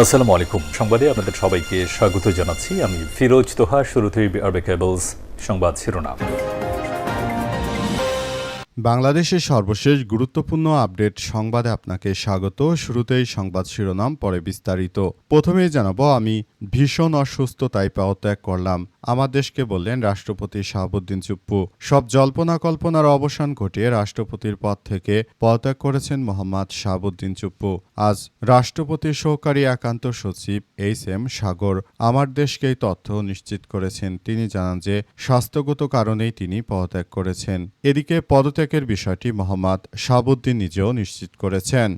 আসসালামু আলাইকুম। সংবাদে আপনাদের সবাইকে স্বাগত জানাচ্ছি। আমি ফিরোজ তোহা। শুরুতেই আরবে কেবলস সংবাদ শিরোনাম। বাংলাদেশের সর্বশেষ গুরুত্বপূর্ণ আপডেট সংবাদে আপনাকে স্বাগত। শুরুতেই সংবাদ শিরোনাম, পরে বিস্তারিত। প্রথমেই জানাবো, আমি ভীষণ অসুস্থ, তাই পদত্যাগ করলাম। আমার দেশকে বললেন রাষ্ট্রপতি শাহাবুদ্দিন চুপ্পু। সব জল্পনা কল্পনার অবসান ঘটিয়ে রাষ্ট্রপতির পদ থেকে পদত্যাগ করেছেন মোহাম্মদ শাহাবুদ্দিন চুপ্পু। আজ রাষ্ট্রপতির সহকারী একান্ত সচিব এইচ.এম. সাগর আমার দেশকে এই তথ্য নিশ্চিত করেছেন। তিনি জানান যে স্বাস্থ্যগত কারণেই তিনি পদত্যাগ করেছেন। এদিকে পদত্যাগের বিষয়টি মোহাম্মদ শাহাবুদ্দিন নিজেও নিশ্চিত করেছেন।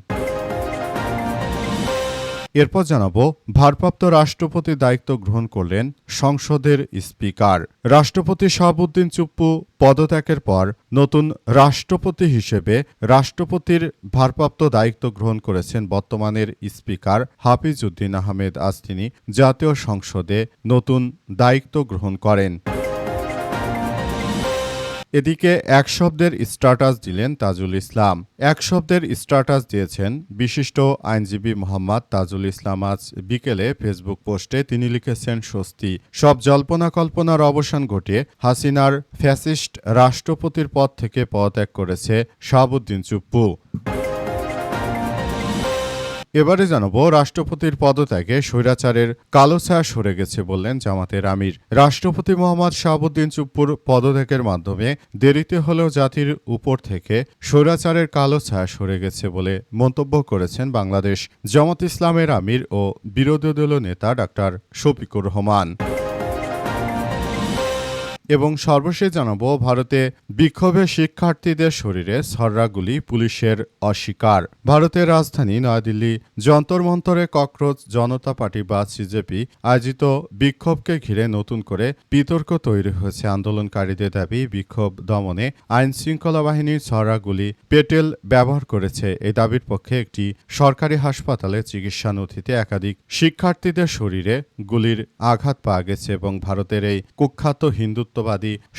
এরপর জানাবো, ভারপ্রাপ্ত রাষ্ট্রপতির দায়িত্ব গ্রহণ করলেন সংসদের স্পিকার। রাষ্ট্রপতি শাহাবুদ্দিন চুপ্পু পদত্যাগের পর নতুন রাষ্ট্রপতি হিসেবে রাষ্ট্রপতির ভারপ্রাপ্ত দায়িত্ব গ্রহণ করেছেন বর্তমানের স্পিকার হাফিজ উদ্দিন আহমেদ। আজ তিনি জাতীয় সংসদে নতুন দায়িত্ব গ্রহণ করেন। এদিকে এক শব্দের স্ট্যাটাস দিলেন তাজুল ইসলাম। এক শব্দের স্ট্যাটাস দিয়েছেন বিশিষ্ট আইনজীবী মোহাম্মদ তাজুল ইসলাম। আজ বিকেলে ফেসবুক পোস্টে তিনি লিখেছেন, স্বস্তি, সব জল্পনা কল্পনার অবসান ঘটিয়ে হাসিনার ফ্যাসিস্ট রাষ্ট্রপতির পদ থেকে পদত্যাগ করেছে শাহাবুদ্দিন চুপ্পু। এবারে জানাবো, রাষ্ট্রপতির পদত্যাগে স্বৈরাচারের কালো ছায়া সরে গেছে বললেন জামাতের আমির। রাষ্ট্রপতি মোহাম্মদ শাহাবুদ্দিন চুপ্পুর পদত্যাগের মাধ্যমে দেরিতে হলেও জাতির উপর থেকে স্বৈরাচারের কালো ছায়া সরে গেছে বলে মন্তব্য করেছেন বাংলাদেশ জামাত ইসলামের আমির ও বিরোধী দলীয় নেতা ডাক্তার শফিকুর রহমান। এবং সর্বশেষ জানাবো, ভারতে বিক্ষোভে শিক্ষার্থীদের শরীরে ছররা গুলি, পুলিশের অস্বীকার। ভারতের রাজধানী নয়াদিল্লি যন্তর মন্তরে ককরোচ জনতা পার্টি বা সিজেপি আয়োজিত বিক্ষোভকে ঘিরে নতুন করে বিতর্ক তৈরি হয়েছে। আন্দোলনকারীদের দাবি, বিক্ষোভ দমনে আইন শৃঙ্খলা বাহিনীর ছররা গুলি পেটেল ব্যবহার করেছে। এই দাবির পক্ষে একটি সরকারি হাসপাতালে চিকিৎসা নথিতে একাধিক শিক্ষার্থীদের শরীরে গুলির আঘাত পাওয়া গেছে এবং ভারতের এই কুখ্যাত হিন্দুত্ববাদী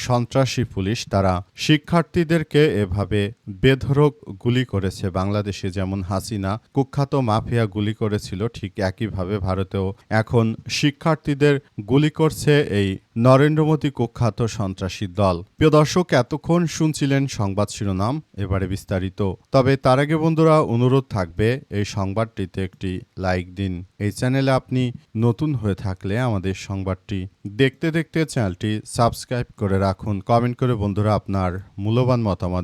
সন্ত্রাসী পুলিশ তারা শিক্ষার্থীদেরকে এভাবে বেধড়ক গুলি করেছে। বাংলাদেশে যেমন হাসিনা কুখ্যাত মাফিয়া গুলি করেছিল, ঠিক একইভাবে ভারতেও এখন শিক্ষার্থীদের গুলি করছে এই নরেন্দ্র মোদী কুখ্যাত সন্ত্রাসী দল। প্রিয় দর্শক, এতক্ষণ শুনছিলেন সংবাদ শিরোনাম, এবারে বিস্তারিত। তবে তার আগে বন্ধুরা, অনুরোধ থাকবে এই সংবাদটিতে একটি লাইক দিন। এই চ্যানেলে আপনি নতুন হয়ে থাকলে আমাদের সংবাদটি দেখতে দেখতে চ্যানেলটি সাবস্ক্রাইব করে রাখুন। কমেন্ট করে বন্ধুরা আপনার মূল্যবান মতামত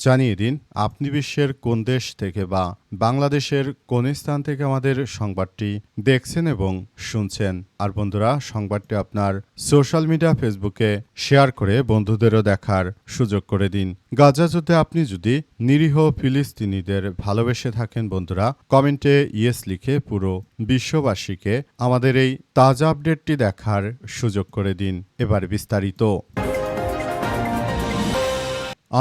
জানিয়ে দিন আপনি বিশ্বের কোন দেশ থেকে বা বাংলাদেশের কোন স্থান থেকে আমাদের সংবাদটি দেখছেন এবং শুনছেন। আর বন্ধুরা, সংবাদটি আপনার সোশ্যাল মিডিয়া ফেসবুকে শেয়ার করে বন্ধুদেরও দেখার সুযোগ করে দিন। গাজা যুদ্ধে আপনি যদি নিরীহ ফিলিস্তিনিদের ভালোবেসে থাকেন বন্ধুরা, কমেন্টে ইয়েস লিখে পুরো বিশ্ববাসীকে আমাদের এই তাজা আপডেটটি দেখার সুযোগ করে দিন। এবার বিস্তারিত।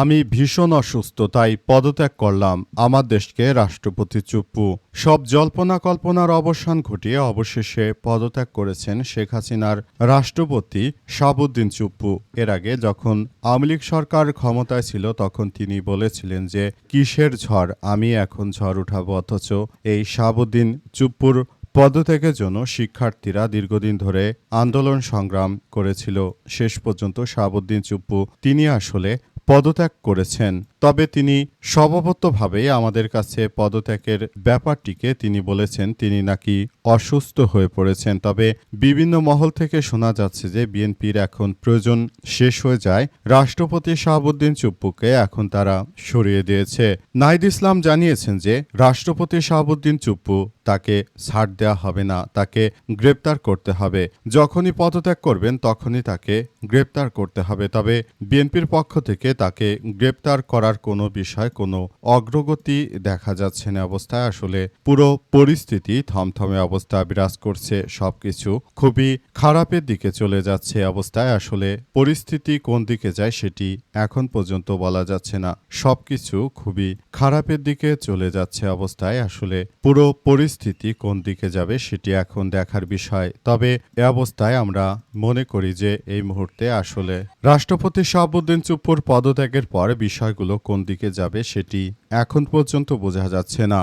আমি ভীষণ অসুস্থ, তাই পদত্যাগ করলাম। আমার দেশকে রাষ্ট্রপতি চুপ্পু। সব জল্পনা কল্পনার অবসান ঘটিয়ে অবশেষে পদত্যাগ করেছেন শেখ হাসিনার রাষ্ট্রপতি শাহাবুদ্দিন চুপ্পু। এর আগে যখন আওয়ামী লীগ সরকার ক্ষমতায় ছিল তখন তিনি বলেছিলেন যে কিসের ঝড়, আমি এখন ঝড় উঠাবো। অথচ এই শাহাবুদ্দিন চুপ্পুর পদত্যাগের জন্য শিক্ষার্থীরা দীর্ঘদিন ধরে আন্দোলন সংগ্রাম করেছিল। শেষ পর্যন্ত শাহাবুদ্দিন চুপ্পু তিনি আসলে পদত্যাগ করেছেন। তবে তিনি স্বভাবতভাবেই আমাদের কাছে পদত্যাগের ব্যাপারটিকে তিনি বলেছেন তিনি নাকি অসুস্থ হয়ে পড়েছেন। তবে বিভিন্ন মহল থেকে শোনা যাচ্ছে যে বিএনপির এখন প্রয়োজন শেষ হয়ে যায়, রাষ্ট্রপতি শাহাবুদ্দিন চুপ্পুকে এখন তারা সরিয়ে দিয়েছে। নাহিদ ইসলাম জানিয়েছেন যে রাষ্ট্রপতি শাহাবুদ্দিন চুপ্পু তাকে ছাড় দেওয়া হবে না, তাকে গ্রেপ্তার করতে হবে। যখনই পদত্যাগ করবেন তখনই তাকে গ্রেপ্তার করতে হবে। তবে বিএনপির পক্ষ থেকে তাকে গ্রেপ্তার করার কোনো বিষয় কোনো অগ্রগতি দেখা যাচ্ছে না। অবস্থায় আসলে পুরো পরিস্থিতি থমথমে অবস্থা বিরাজ করছে। সবকিছু খুবই খারাপের দিকে চলে যাচ্ছে। অবস্থায় আসলে পরিস্থিতি কোন দিকে যায় সেটি এখন পর্যন্ত বলা যাচ্ছে না। সবকিছু খুবই খারাপের দিকে চলে যাচ্ছে। অবস্থায় আসলে পুরো পরিস্থিতি কোন দিকে যাবে সেটি এখন দেখার বিষয়। তবে এ অবস্থায় আমরা মনে করি যে এই মুহূর্তে আসলে রাষ্ট্রপতি শাহাবুদ্দিন চুপ্পুর পদত্যাগের পর বিষয়গুলো কোন দিকে যাবে সেটি এখন পর্যন্ত বোঝা যাচ্ছে না।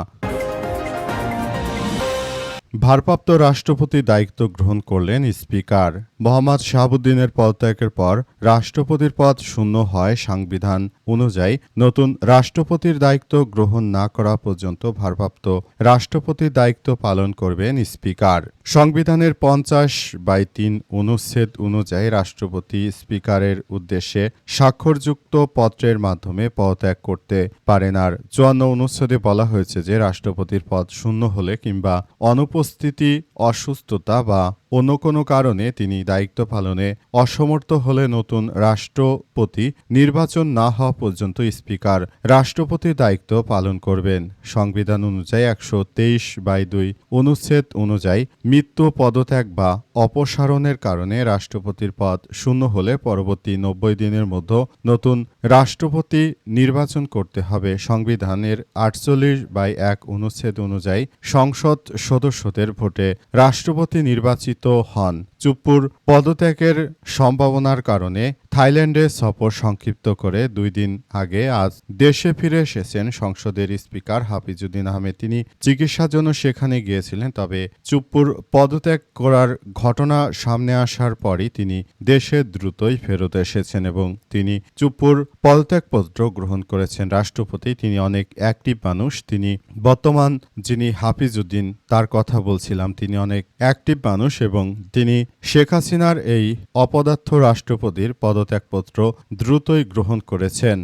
ভারপ্রাপ্ত রাষ্ট্রপতি দায়িত্ব গ্রহণ করলেন স্পিকার মোহাম্মদ শাহাবুদ্দিনের পদত্যাগের পর রাষ্ট্রপতির পদ শূন্য হয়। সংবিধান অনুযায়ী নতুন রাষ্ট্রপতির দায়িত্ব গ্রহণ না করা পর্যন্ত ভারপ্রাপ্ত রাষ্ট্রপতির দায়িত্ব পালন করবেন স্পিকার। সংবিধানের 50/3 অনুচ্ছেদ অনুযায়ী রাষ্ট্রপতি স্পিকারের উদ্দেশ্যে স্বাক্ষরযুক্ত পত্রের মাধ্যমে পদত্যাগ করতে পারেন। আর 54 অনুচ্ছেদে বলা হয়েছে যে রাষ্ট্রপতির পদ শূন্য হলে কিংবা অনুপস্থিতি, অসুস্থতা বা অন্য কোনো কারণে তিনি দায়িত্ব পালনে অসমর্থ হলে নতুন রাষ্ট্রপতি নির্বাচন না হওয়া পর্যন্ত স্পিকার রাষ্ট্রপতির দায়িত্ব পালন করবেন। সংবিধান অনুযায়ী 123/2 অনুচ্ছেদ অনুযায়ী মৃত্যু, পদত্যাগ বা অপসারণের কারণে রাষ্ট্রপতির পদ শূন্য হলে পরবর্তী 90 দিনের মধ্যে নতুন রাষ্ট্রপতি নির্বাচন করতে হবে। সংবিধানের 48/1 অনুচ্ছেদ অনুযায়ী সংসদ সদস্যদের ভোটে রাষ্ট্রপতি নির্বাচিত হন। চুপ্পুর পদত্যাগের সম্ভাবনার কারণে থাইল্যান্ডে সফর সংক্ষিপ্ত করে 2 দিন আগে আজ দেশে ফিরে এসেছেন সংসদের স্পিকার হাফিজউদ্দিন আহমেদ। তিনি চিকিৎসার জন্য সেখানে গিয়েছিলেন। তবে চুপ্পুর পদত্যাগ করার ঘটনা সামনে আসার পরই তিনি দেশে দ্রুতই ফেরত এসেছেন এবং তিনি চুপ্পুর পদত্যাগপত্র গ্রহণ করেছেন। রাষ্ট্রপতি তিনি অনেক অ্যাক্টিভ মানুষ। তিনি বর্তমান যিনি হাফিজউদ্দিন তার কথা বলছিলাম, তিনি অনেক অ্যাক্টিভ মানুষ এবং তিনি শেখ হাসিনার এই অপদার্থ রাষ্ট্রপতির পদত্যাগপত্র দ্রুতই গ্রহণ করেছেন।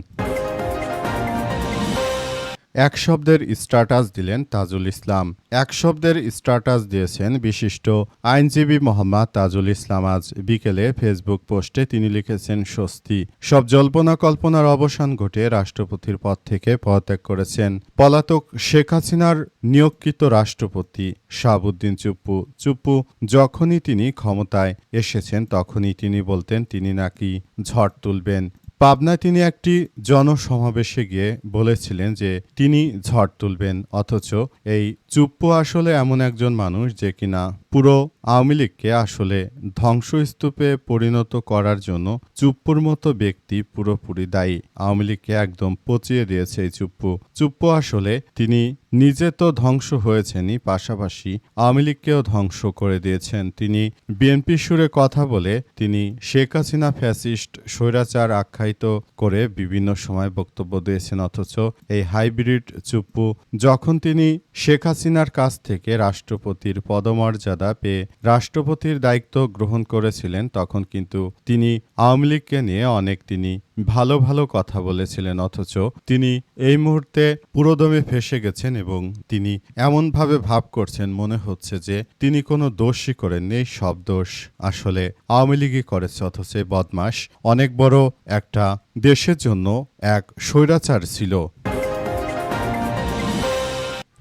এক শব্দের স্ট্যাটাস দিলেন তাজুল ইসলাম। এক শব্দের স্ট্যাটাস দিয়েছেন বিশিষ্ট আইনজীবী মোহাম্মদ তাজুল ইসলাম। আজ বিকেলে ফেসবুক পোস্টে তিনি লিখেছেন, স্বস্তি, সব জল্পনা কল্পনার অবসান ঘটে রাষ্ট্রপতির পদ থেকে পদত্যাগ করেছেন পলাতক শেখ হাসিনার নিয়োগকৃত রাষ্ট্রপতি শাহাবুদ্দিন চুপ্পু। চুপ্পু যখনই তিনি ক্ষমতায় এসেছেন তখনই তিনি বলতেন তিনি নাকি ঝড় তুলবেন। পাবনায় তিনি একটি জনসমাবেশে গিয়ে বলেছিলেন যে তিনি ঝড় তুলবেন। অথচ এই চুপ্পু আসলে এমন একজন মানুষ যে কিনা পুরো আওয়ামী লীগকে আসলে ধ্বংসস্তূপে পরিণত করার জন্য চুপ্পুর মতো ব্যক্তি পুরোপুরি দায়ী। আওয়ামী লীগকে একদম পচিয়ে দিয়েছে এই চুপ্পু। চুপ্পু আসলে তিনি নিজে তো ধ্বংস হয়েছেনই, পাশাপাশি আওয়ামী লীগকেও ধ্বংস করে দিয়েছেন। তিনি বিএনপির সুরে কথা বলে তিনি শেখ হাসিনা ফ্যাসিস্ট স্বৈরাচার আখ্যায়িত করে বিভিন্ন সময় বক্তব্য দিয়েছেন। অথচ এই হাইব্রিড চুপ্পু যখন তিনি শেখ হাসিনার কাছ থেকে রাষ্ট্রপতির পদমর্যাদা পেয়ে রাষ্ট্রপতির দায়িত্ব গ্রহণ করেছিলেন তখন কিন্তু তিনি আওয়ামী লীগকে নিয়ে অনেক তিনি ভালো ভালো কথা বলেছিলেন। অথচ তিনি এই মুহূর্তে পুরোদমে ফেঁসে গেছেন এবং তিনি এমনভাবে ভাব করছেন মনে হচ্ছে যে তিনি কোনো দোষই করেননি, সব দোষ আসলে আওয়ামী লীগই করেছে। অথচ বদমাশ অনেক বড় একটা দেশের জন্য এক স্বৈরাচার ছিল।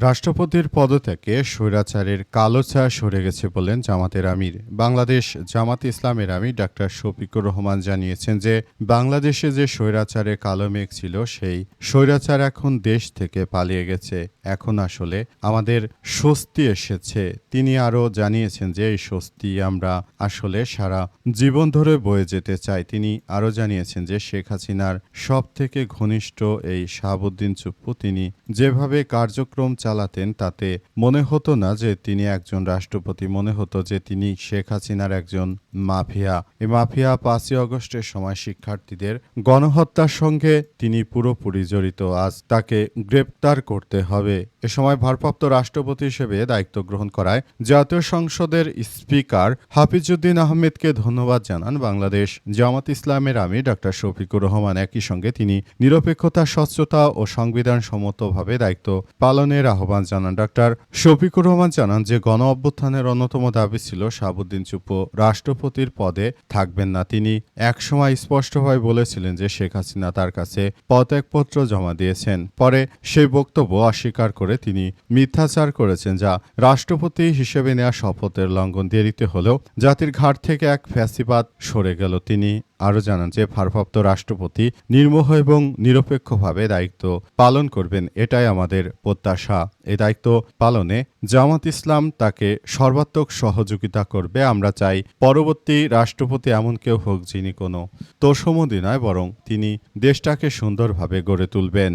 রাষ্ট্রপতির পদত্যাগে স্বৈরাচারের কালো ছায়া সরে গেছে বলেন জামাতের আমির। বাংলাদেশ জামাত ইসলামের আমির ডাক্তার শফিকুর রহমান জানিয়েছেন যে বাংলাদেশে যে স্বৈরাচারের কালো মেঘ ছিল সেই স্বৈরাচার এখন দেশ থেকে পালিয়ে গেছে। এখন আসলে আমাদের স্বস্তি এসেছে। তিনি আরও জানিয়েছেন যে এই স্বস্তি আমরা আসলে সারা জীবন ধরে বয়ে যেতে চাই। তিনি আরও জানিয়েছেন যে শেখ হাসিনার সব থেকে ঘনিষ্ঠ এই শাহাবুদ্দিন চুপ্পু তিনি যেভাবে কার্যক্রম চালাতেন তাতে মনে হতো না যে তিনি একজন রাষ্ট্রপতি, মনে হতো যে তিনি শেখ হাসিনার একজন মাফিয়া। এই মাফিয়া 5ই আগস্টের সময় শিক্ষার্থীদের গণহত্যার সঙ্গে তিনি পুরোপুরি জড়িত। আজ তাকে গ্রেপ্তার করতে হবে। এ সময় ভারপ্রাপ্ত রাষ্ট্রপতি হিসেবে দায়িত্ব গ্রহণ করায় জাতীয় সংসদের স্পিকার হাফিজউদ্দিন আহমেদকে ধন্যবাদ জানান বাংলাদেশ জামাত ইসলামের আমির ডাক্তার শফিকুর রহমান। একই সঙ্গে তিনি নিরপেক্ষতা, স্বচ্ছতা ও সংবিধান সম্মতভাবে দায়িত্ব পালনের আহ্বান জানান। ডাক্তার শফিকুর রহমান জানান যে গণ অভ্যুত্থানের অন্যতম দাবি ছিল শাহাবুদ্দিন চুপ্পু রাষ্ট্রপতির পদে থাকবেন না। তিনি একসময় স্পষ্টভাবে বলেছিলেন যে শেখ হাসিনা তার কাছে পদত্যাগপত্র জমা দিয়েছেন। পরে সেই বক্তব্য অস্বীকার করে তিনি মিথ্যাচার করেছেন, যা রাষ্ট্রপতি হিসেবে নেওয়া শপথের লঙ্ঘন। দেরিতে হলেও জাতির ঘাট থেকে এক ফ্যাসিবাদ সরে গেল। তিনি আরও জানান যে ভারপ্রাপ্ত রাষ্ট্রপতি নির্মোহ এবং নিরপেক্ষভাবে দায়িত্ব পালন করবেন, এটাই আমাদের প্রত্যাশা। এই দায়িত্ব পালনে জামাত ইসলাম তাকে সর্বাত্মক সহযোগিতা করবে। আমরা চাই পরবর্তী রাষ্ট্রপতি এমন কেউ হোক যিনি কোনো তোষমোদী নয়, বরং তিনি দেশটাকে সুন্দরভাবে গড়ে তুলবেন।